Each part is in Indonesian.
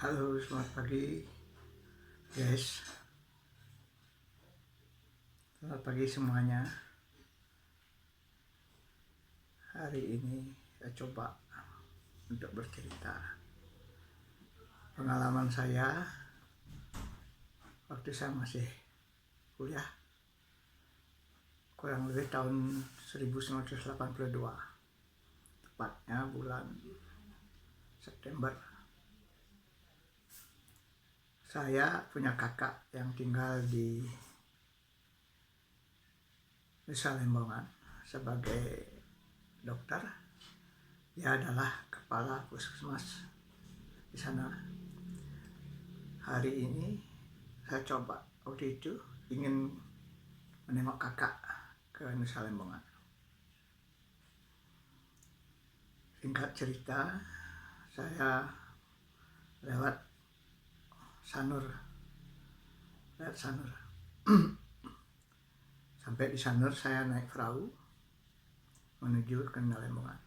Halo, selamat pagi guys. Selamat pagi semuanya. Hari ini saya coba untuk bercerita pengalaman saya waktu saya masih kuliah, kurang lebih tahun 1982, tepatnya bulan September. Saya punya kakak yang tinggal di Nusa Lembongan sebagai dokter. Dia adalah kepala puskesmas di sana. Hari ini saya coba, waktu itu ingin menengok kakak ke Nusa Lembongan. Singkat cerita, saya lewat Sanur. Sampai di Sanur saya naik perahu menuju ke Nusa Lembongan.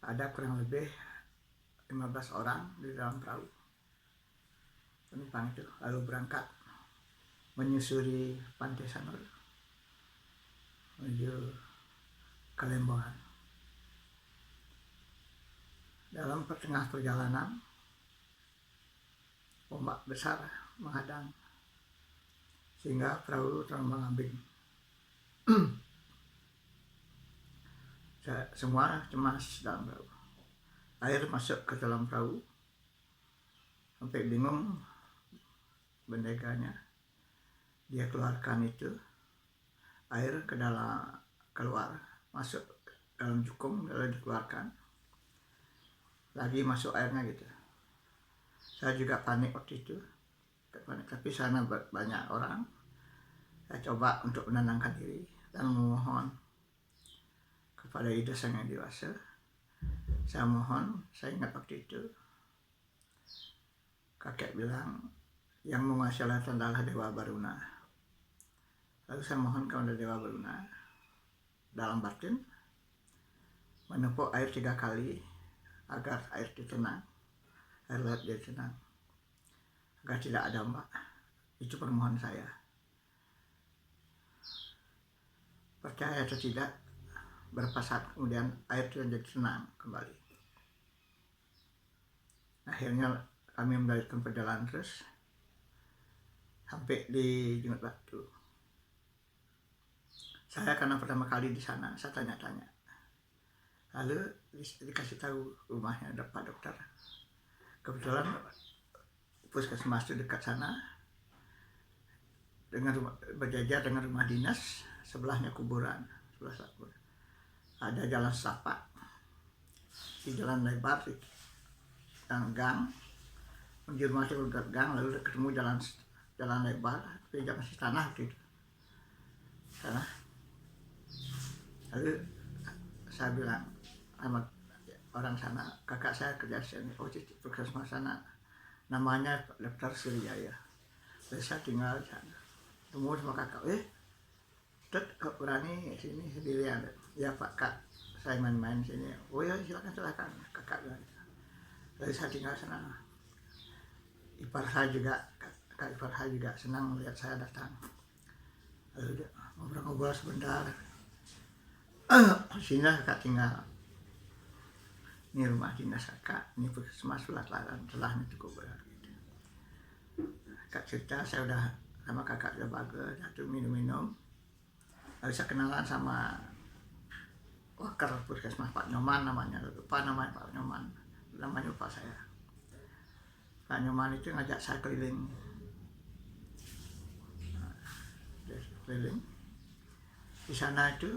Ada kurang lebih 15 orang di dalam perahu penumpang itu, lalu berangkat menyusuri pantai Sanur menuju ke Lembongan. Dalam tengah perjalanan, ombak besar menghadang sehingga perahu terombang-ambing. Semua cemas dalam perahu. Air masuk ke dalam perahu sampai bingung bendeganya. Dia keluarkan itu, air ke dalam, keluar, masuk dalam jukung, lalu dikeluarkan lagi, masuk airnya gitu. Saya juga panik waktu itu, tapi sana banyak orang. Saya coba untuk menenangkan diri dan memohon kepada Ida Sang Yang Dewasa. Saya mohon, saya ingat waktu itu kakek bilang yang menguasai lautan adalah Dewa Baruna. Lalu saya mohon kepada Dewa Baruna dalam batin menepuk air 3 kali agar air itu tenang, air laut jadi tenang, agar tidak ada ombak. Itu permohonan saya. Percaya atau tidak, beberapa saat kemudian air itu jadi tenang kembali. Akhirnya kami melanjutkan perjalanan terus sampai di Jenggot Batu. Saya karena pertama kali di sana, saya tanya-tanya. Lalu dikasih tahu rumahnya ada Pak Dokter. Kebetulan puskesmas itu dekat sana, dengan berjajar dengan rumah dinas, sebelahnya kuburan, ada jalan setapak, di jalan lebar, gang, menuju rumah itu gang, lalu ketemu jalan lebar, tapi masih tanah gitu, tanah. Lalu saya bilang sama orang sana, kakak saya kerja sini, puskesmas sana, namanya Dr. Suryaya. Lalu saya tinggal di sana, ketemu sama kakak, kok berani sini sendirian? Ya Pak, Kak, saya main-main sini. Oh ya, silakan, kakak bilang. Lalu saya tinggal sana. Ipar saya juga, kakak ipar saya juga senang melihat saya datang. Lalu dia ngobrol-ngobrol sebentar. Sini kakak tinggal. Ini rumah dinas kakak, ini puskesmas setelahnya cukup berat. Kakak cerita, saya udah sama kakak udah bagus, satu minum-minum. Lalu saya kenalan sama wakil puskesmas Pak Nyoman namanya, lupa namanya Pak Nyoman, namanya lupa saya. Pak Nyoman itu ngajak saya keliling. Di sana itu,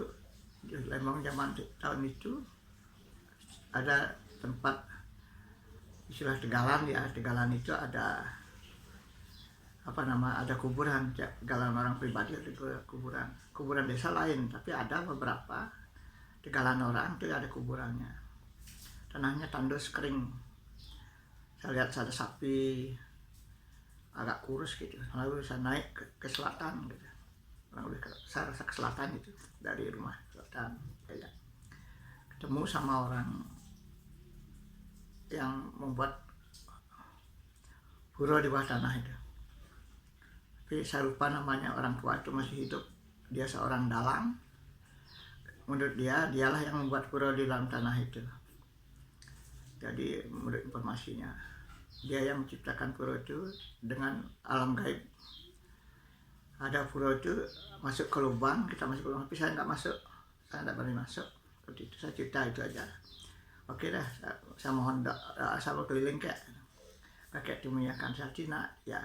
di Lembang zaman tahun itu, ada tempat istilah Tegalan ya. Tegalan itu ada ada kuburan, Tegalan orang pribadi, ada kuburan desa lain, tapi ada beberapa Tegalan orang itu ada kuburannya. Tanahnya tandus kering. Saya lihat ada sapi agak kurus gitu. Lalu saya naik ke selatan gitu. Saya rasa ke selatan itu dari rumah selatan. Ketemu sama orang yang membuat pura di bawah tanah itu. Tapi saya lupa namanya, orang tua itu masih hidup. Dia seorang dalang. Menurut dia, dialah yang membuat pura di dalam tanah itu. Jadi menurut informasinya, dia yang menciptakan pura itu dengan alam gaib. Ada pura itu masuk ke lubang, kita masuk ke lubang, tapi saya nggak masuk. Saya nggak berani masuk. Seperti itu, saya cerita itu aja. Oke dah, saya mohon saya keliling kakek itu mengiyakan. Saya Cina, ya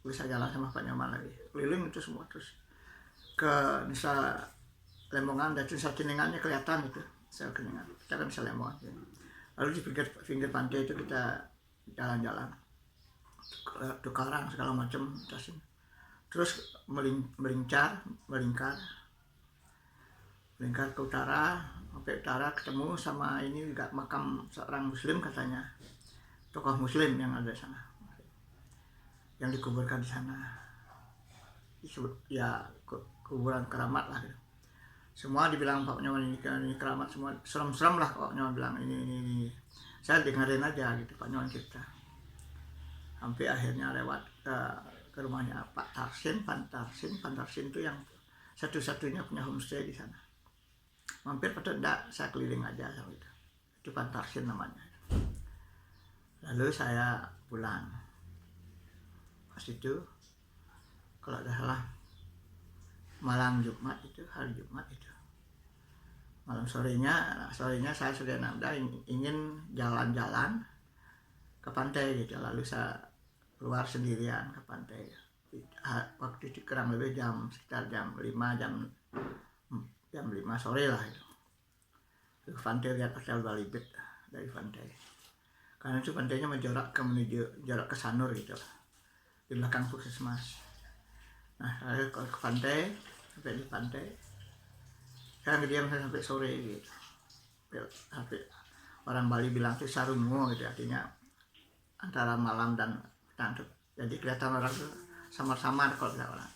bisa jalan sama Pak Nyoman lagi. Keliling itu semua, terus ke Nusa Lembongan dan Nusa Ceningannya kelihatan itu. Saya Ceningan, kita kan Nusa Lembongan. Lalu di pinggir pantai itu kita jalan-jalan ke karang segala macam, terus melingkar ke utara, sampai utara ketemu sama ini juga makam seorang muslim, katanya tokoh muslim yang ada di sana, yang dikuburkan di sana. Ya kuburan keramat lah gitu. Semua dibilang Pak Nyoman ini keramat, semua serem-serem lah Pak Nyoman bilang ini. Saya dengerin aja gitu Pak Nyoman cerita. Sampai akhirnya lewat ke rumahnya Pak Tarsin, Pan Tarsin itu yang satu-satunya punya homestay di sana. Mampir pada enggak, saya keliling aja sama itu Pan Tarsin namanya. Lalu saya pulang. Pas itu kalau tidak salah malam Jumat itu, hari Jumat itu, malam sorenya saya sudah ingin jalan-jalan ke pantai gitu. Lalu saya keluar sendirian ke pantai. Waktu itu kurang lebih sekitar jam 5 sore lah itu. Ke pantai, lihat hotel Balibet dari pantai. Karena itu pantainya menjorok ke Sanur gitu, di belakang puskesmas. Nah, saya ke pantai, sampai di pantai, saya ngediam sampai sore gitu. Sampai orang Bali bilang itu sarungo gitu, artinya antara malam dan petang. Jadi kelihatan orang itu samar-samar kalau tidak orang.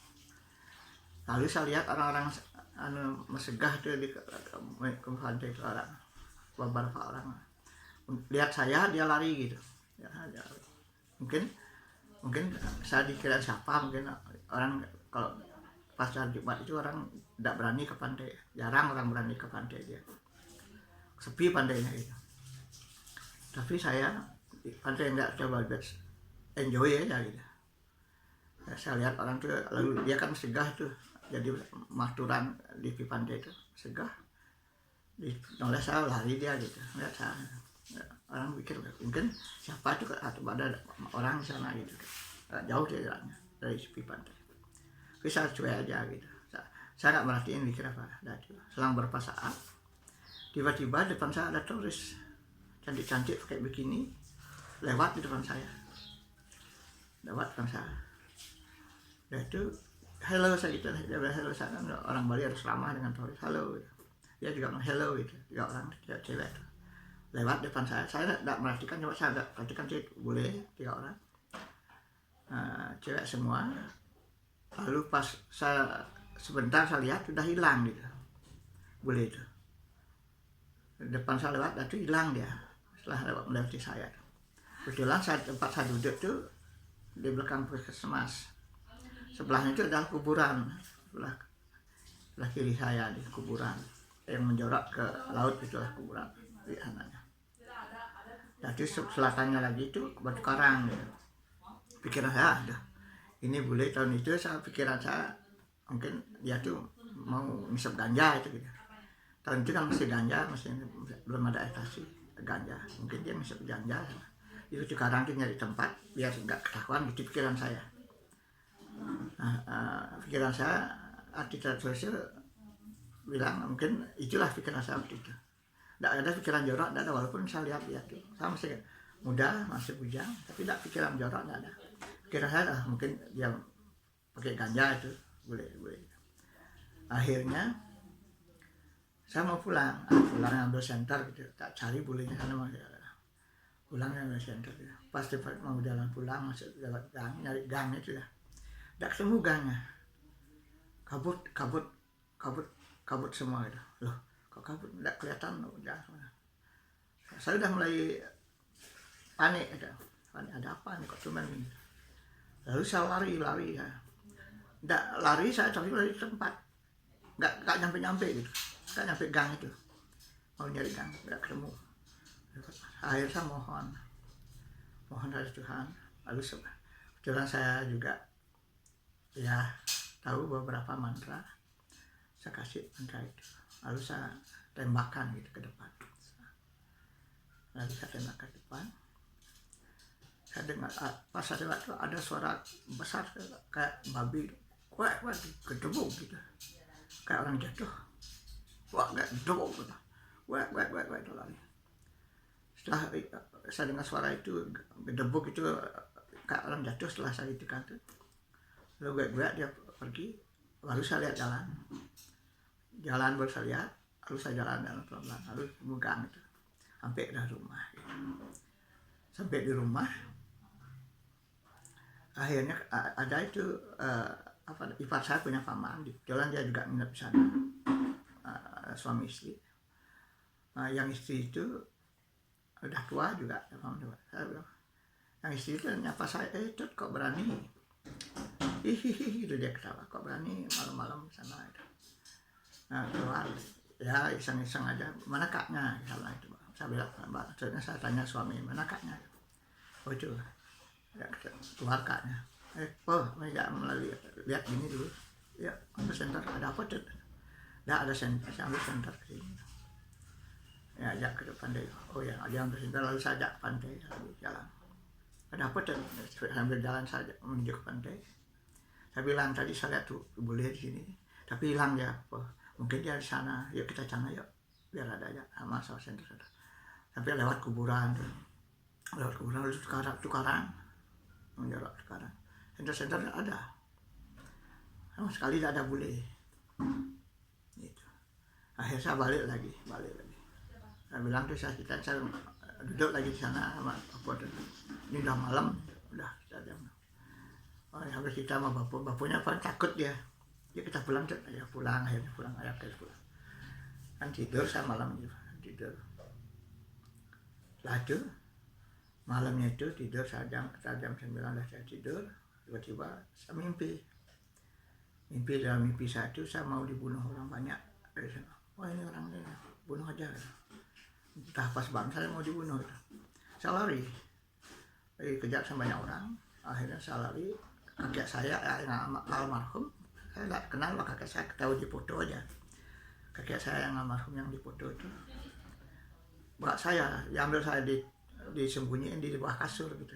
Lalu saya lihat orang-orang mesegah itu di pantai itu, orang beberapa orang lihat saya, dia lari gitu. Ya, mungkin saya dikira siapa, mungkin orang kalau pas hari Jumat itu orang tidak berani ke pantai, jarang orang berani ke pantai, dia sepi pantainya itu. Tapi saya di pantai nggak coba enjoy aja gitu. Ya, saya lihat orang tuh, lalu dia kan segah tuh, jadi maturan di pantai itu segah, oleh saya lari dia gitu. Lihat saya, orang pikir mungkin siapa itu, atau ada orang di sana gitu, jauh dia jalannya dari sepi pantai. Tapi saya cuek aja gitu, saya nggak merhatiin mikir apa. Selang beberapa saat tiba-tiba depan saya ada turis cantik-cantik pakai bikini lewat di depan saya. Dan itu hello saya gitu, dia bilang hello. Saya orang Bali harus ramah dengan turis, halo gitu. Dia juga bilang hello gitu, juga orang cewek itu lewat depan saya tidak merhatikan, coba saya tidak perhatikan sih, boleh 3 orang, cewek semua. Lalu pas sebentar saya lihat sudah hilang gitu, boleh itu depan saya lewat, itu hilang dia setelah lewat melewati saya. Kebetulan tempat saya duduk tuh di belakang puskesmas, sebelahnya itu adalah kuburan, sebelah kiri saya di kuburan yang menjorok ke laut, itulah kuburan di sananya. Jadi selatannya lagi itu batu karang gitu. Pikiran saya ada ini boleh tahun itu, pikiran saya mungkin dia tuh mau ngisep ganja itu gitu. Tahun itu kan masih ganja, masih belum ada ekstasi ganja, mungkin dia ngisep ganja. Itu sekarang tuh nyari tempat biar nggak ketahuan gitu pikiran saya. Pikiran saya, artikel sosial bilang mungkin itulah pikiran saya waktu itu. Tidak ada pikiran jorok, tidak ada, walaupun saya lihat tuh, saya masih muda, masih bujang, tapi tidak pikiran jorok, tidak ada. Pikiran saya lah mungkin dia pakai ganja itu, boleh. Akhirnya saya mau pulang ngambil senter gitu, tak cari bolehnya sana, pulang ngambil senter gitu. Pas mau jalan pulang, masuk lewat gang, nyari gang itu ya, tidak ketemu gangnya, kabut semua itu. Loh, kok kabut, tidak kelihatan udah. Saya udah mulai panik, ada apa nih kok cuman Lalu saya lari ya. Nggak lari saya, tapi lari di tempat. Nggak nyampe gitu. Nggak nyampe gang itu. Mau nyari gang, nggak ketemu. Akhirnya saya mohon dari Tuhan. Lalu kebetulan saya juga ya tahu beberapa mantra. Saya kasih mantra itu. Lalu saya tembakkan gitu ke depan. Lalu saya tembak ke depan. Saya dengar pas saya dengar itu ada suara besar kayak babi, wah gedebuk gitu, kayak orang jatuh, wah kayak gedebuk gitu, wah itu lari. Setelah saya dengar suara itu gedebuk itu kayak orang jatuh, setelah saya itu kan, lalu gue dia pergi, lalu saya lihat jalan baru saya lihat, lalu saya jalan pelan-pelan, lalu megang itu sampai ke rumah. Sampai di rumah, akhirnya ada itu ipar saya punya paman, kebetulan dia juga nginep di sana, suami istri. Yang istri itu udah tua juga, saya bilang, yang istri itu nyapa saya, Tut kok berani? Hihihi, gitu dia ketawa, kok berani malam-malam di sana itu. Nah keluar, ya iseng-iseng aja, mana kaknya? Misalnya itu, saya bilang, maksudnya saya tanya suami, mana kaknya? Oh itu, ya, keluar kaknya. Mereka melalui lihat gini dulu, ya ambil senter, ada apa tuh? Nggak ada senter, saya ambil senter ke sini. Ya ajak ke pantai, oh ya dia ambil senter, lalu saya ajak pantai, lalu jalan. Ada apa tuh? Sambil jalan saja menuju ke pantai. Saya bilang tadi saya lihat tuh boleh di sini, tapi hilang ya, mungkin dia di sana, yuk kita cana yuk, biar ada aja sama senter. Sampai lewat kuburan tuh. Lewat kuburan lalu tukaran menjorok tukaran, senter ada sama sekali tidak ada bule gitu. Akhirnya saya balik lagi. Saya bilang tuh saya duduk lagi di sana sama bapak. Ini udah malam, udah kita jam. Habis kita sama bapaknya paling takut dia kita pulang tuh, ya pulang, akhirnya pulang, ayah pulang. Kan tidur saya malam itu tidur. Setelah itu malamnya itu tidur jam 9 saya tidur, tiba-tiba saya mimpi dalam mimpi saya itu saya mau dibunuh orang banyak dari sana. Wah ini orang ini bunuh aja, entah pas banget saya mau dibunuh gitu. Saya lari kejar sama banyak orang, akhirnya saya lari. Kakek saya yang almarhum, saya nggak kenal lah kakek saya, tahu di foto aja. Kakek saya yang almarhum yang di foto itu, bak saya diambil, saya disembunyiin di bawah kasur gitu.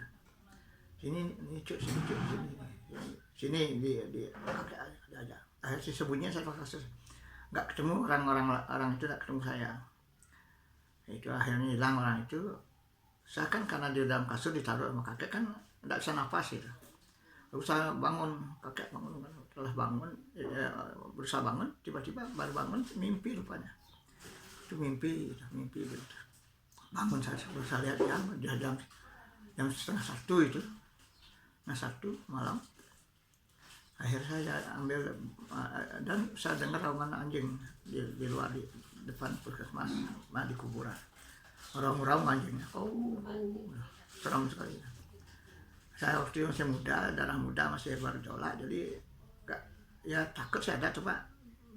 Sini cuk, sini di kakek aja. Akhirnya sembunyiin saya bawah kasur. Nggak ketemu orang itu, nggak ketemu saya. Itu akhirnya hilang orang itu. Saya kan karena di dalam kasur ditaruh sama kakek kan nggak bisa nafas gitu. Lalu saya bangun, kakek bangun, setelah bangun, berusaha bangun, tiba-tiba baru bangun mimpi rupanya. Itu mimpi gitu. Bangun saya berusaha lihat jam 1:30 itu, 1 malam. Akhirnya saya ambil dan saya dengar raungan anjing di luar di depan puskesmas, di kuburan. Raung anjingnya, seram sekali. Saya waktu itu masih muda, darah muda, masih bergejolak, jadi ya takut. Saya ada coba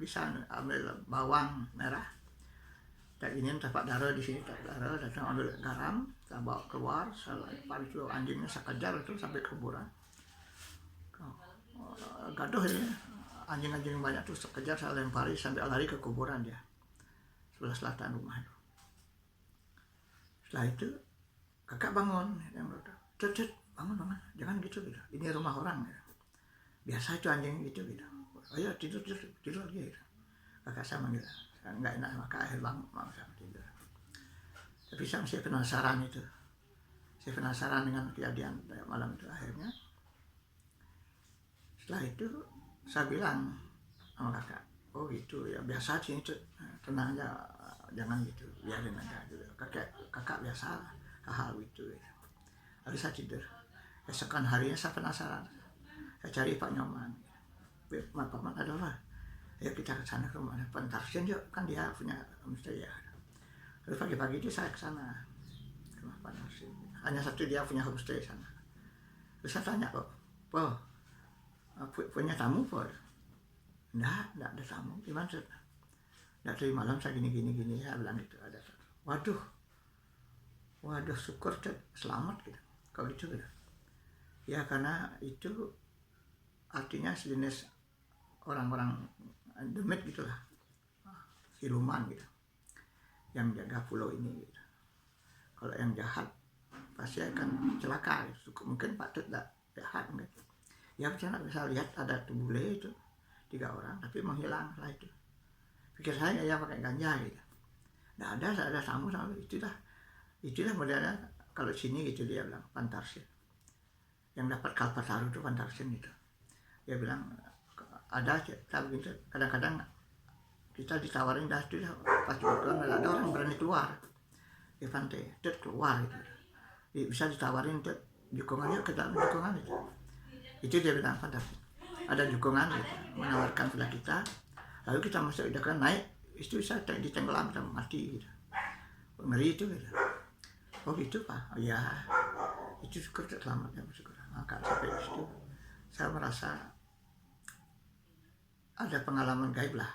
bisa ambil bawang merah, tak ingin tapak darah di sini, datang ambil garam, saya bawa keluar, pada itu anjingnya saya kejar itu sampai kuburan. Gaduh ini, anjing-anjing banyak tuh saya kejar, saya lempari sampai lari ke kuburan dia, sebelah selatan rumah itu. Setelah itu kakak bangun, yang Cet, bangun, jangan gitu. Ini rumah orang ya. Biasa itu anjing gitu. Ayo tidur lagi gitu. Kakak saya manggil, nggak enak sama kakak, bang, mau sama tidur. Tapi saya masih penasaran itu. Saya penasaran dengan kejadian malam itu. Akhirnya setelah itu saya bilang sama kakak, oh gitu ya, biasa sih itu, tenang aja, jangan gitu, biarin aja gitu. Kakak biasa hal itu. Lalu saya tidur. Esokan harinya saya penasaran, saya cari Pak Nyoman. Pak Nyoman ada apa? Ayo kita ke sana ke rumah Pak Tarsian yuk, kan dia punya homestay ya. Lalu pagi-pagi itu saya ke sana ke rumah Pak Tarsian. Hanya satu dia punya homestay sana. Terus saya tanya, Po, punya tamu po? Enggak ada tamu. Gimana? Enggak, tadi malam saya gini saya bilang gitu. Ada satu. Waduh, syukur selamat gitu. Kalau gitu gitu. Ya karena itu artinya sejenis orang-orang demit gitulah, siluman gitu, yang jaga pulau ini gitu. Kalau yang jahat pasti akan celaka gitu. Mungkin patut tak jahat mungkin. Ya saya bisa lihat ada tuh bule itu 3 orang tapi menghilang setelah itu. Pikir saya ya pakai ganja gitu. Nggak ada tamu sama itulah modelnya kalau sini gitu. Dia bilang Pantarsin yang dapat Kalpataru itu Pantarsin gitu. Dia bilang ada tapi gitu, kadang-kadang kita ditawarin dah itu pas kebetulan ada orang berani keluar di pantai, keluar gitu. Bisa ditawarin dukungannya ke dalam dukungan itu dia bilang Pantarsin. Ada dukungan gitu, menawarkan pada kita, lalu kita masuk udah naik, itu bisa ditenggelam, kita mati gitu. Ngeri itu gitu. Oh gitu Pak, oh, ya itu syukur selamat ya bersyukur. Maka sampai itu saya merasa ada pengalaman gaib lah,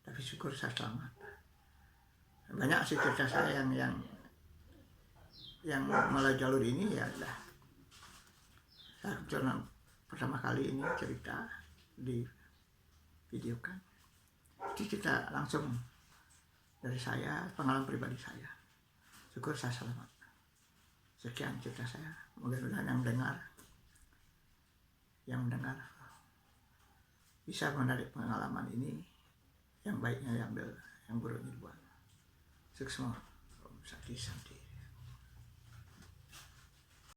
tapi syukur saya selamat. Banyak sih cerita saya yang melalui jalur ini ya lah. Saya kebetulan pertama kali ini cerita di videokan. Itu cerita langsung dari saya, pengalaman pribadi saya. Syukur saya selamat. Sekian cerita saya. Mudah-mudahan yang mendengar bisa menarik pengalaman ini, yang baiknya diambil, yang buruknya dibuang. Sukses. Om Santi Santi.